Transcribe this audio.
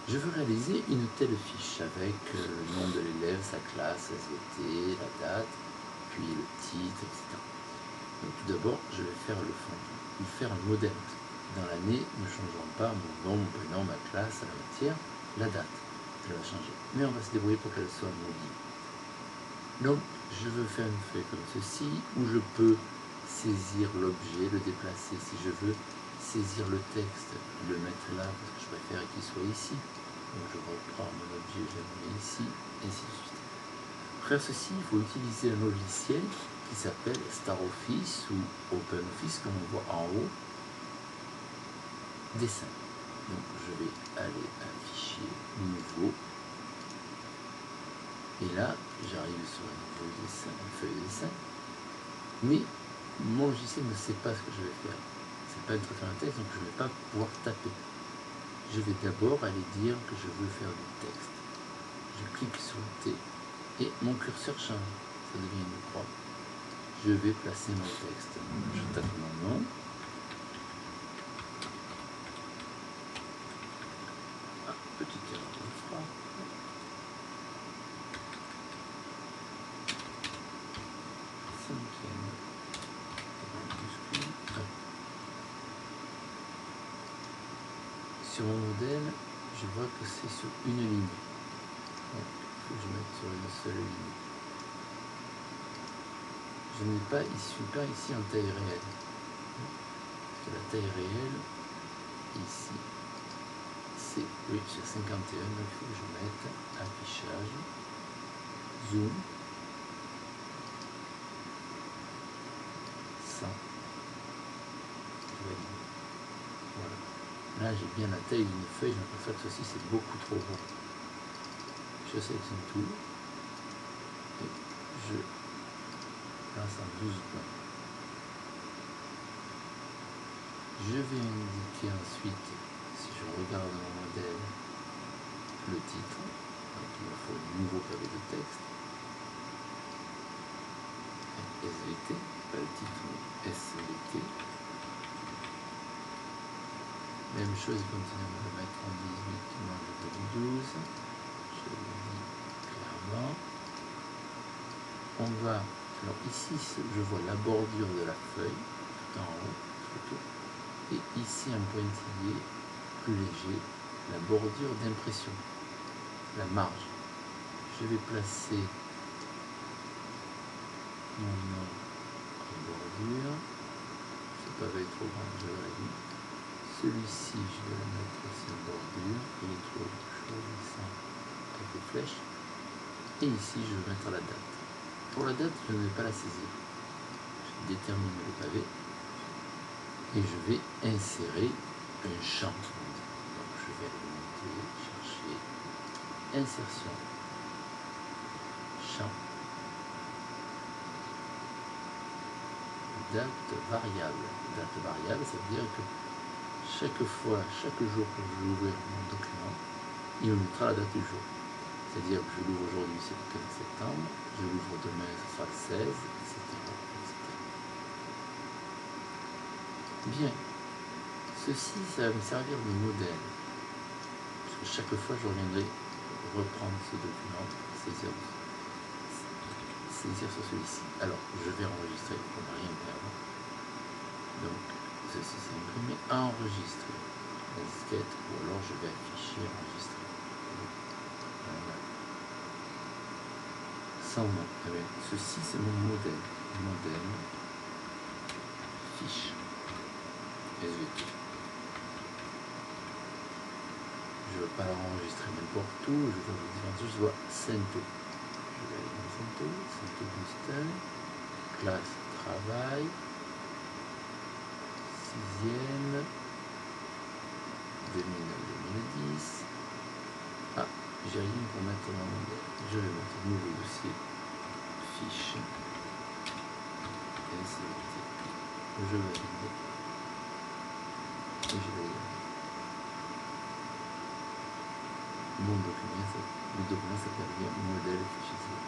Je veux réaliser une telle fiche avec le nom de l'élève, sa classe, SVT, la date, puis le titre, etc. Donc tout d'abord, je vais faire le fondu, ou faire un modèle. Dans l'année, ne changeons pas mon nom, mon prénom, ma classe, la matière, la date. Elle va changer. Mais on va se débrouiller pour qu'elle soit mobile. Donc, je veux faire une feuille comme ceci, où je peux saisir l'objet, le déplacer si je veux, saisir le texte, le mettre là, parce que je préfère qu'il soit ici. Donc je reprends mon objet, je le mets ici, et ainsi de suite. Pour faire ceci, il faut utiliser un logiciel qui s'appelle StarOffice ou OpenOffice, comme on voit en haut. Dessin. Donc je vais aller à Fichier, Nouveau. Et là, j'arrive sur un nouveau dessin, une feuille de dessin. Mais mon logiciel ne sait pas ce que je vais faire. Ce n'est pas un traitement de texte, donc je ne vais pas pouvoir taper. Je vais d'abord aller dire que je veux faire du texte. Je clique sur le T et mon curseur change. Ça devient une croix. Je vais placer mon texte. Je tape mon nom. Ah, petite erreur de frappe. Cinquième. Sur mon modèle, je vois que c'est sur une ligne. Donc, il faut que je mette sur une seule ligne. Je n'ai pas ici en taille réelle. Parce que la taille réelle, ici, c'est, oui, c'est 51, donc il faut que je mette affichage, zoom, 100. Voilà. Là, j'ai bien la taille d'une feuille, je m'aperçois que ceci, c'est beaucoup trop gros. Je sélectionne tout et je place en 12 points. Je vais indiquer ensuite, si je regarde mon modèle, le titre. Donc il me faut un nouveau pavé de texte. SVT, pas le titre, mais SVT. Même chose, je continue à le mettre en 18, moi je veux du 12. Je le dis clairement. On va, alors ici je vois la bordure de la feuille, tout en haut, photo. Et ici un pointillé plus léger, la bordure d'impression, la marge. Je vais placer mon nom en bordure. Ce pavé est trop grand, je le réduis. Celui-ci, je vais le mettre aussi en bordure. Il est trop choisissant avec des flèches. Et ici, je vais mettre la date. Pour la date, je ne vais pas la saisir. Je détermine le pavé et je vais insérer un champ. Donc, je vais aller monter, chercher insertion, champ, date variable. Date variable, ça veut dire que chaque fois, chaque jour que je vais ouvrir mon document, il me mettra la date du jour. C'est-à-dire que je l'ouvre aujourd'hui, c'est le 15 septembre, je l'ouvre demain, ce sera le 16, etc., etc. Bien, ceci, ça va me servir de modèle. Parce que chaque fois, je reviendrai reprendre ce document, saisir sur celui-ci. Alors, je vais enregistrer pour ne rien perdre. Donc, ceci c'est imprimé, enregistrer la disquette, ou alors je vais afficher, enregistrer. Voilà. Sans nom. Eh bien, ceci c'est mon modèle. Modèle, fiche, SVT. Je ne veux pas l'enregistrer n'importe où, je veux vous dire, je vois Cento. Je vais aller dans Cento, Cento Boston, classe travail, 6e, 2009-2010. Ah, j'ai rien pour mettre mon modèle. Je vais mettre un nouveau dossier, fiche, SVT. Je valide. Et je valide. Mon document, le document s'appelle bien modèle fichier.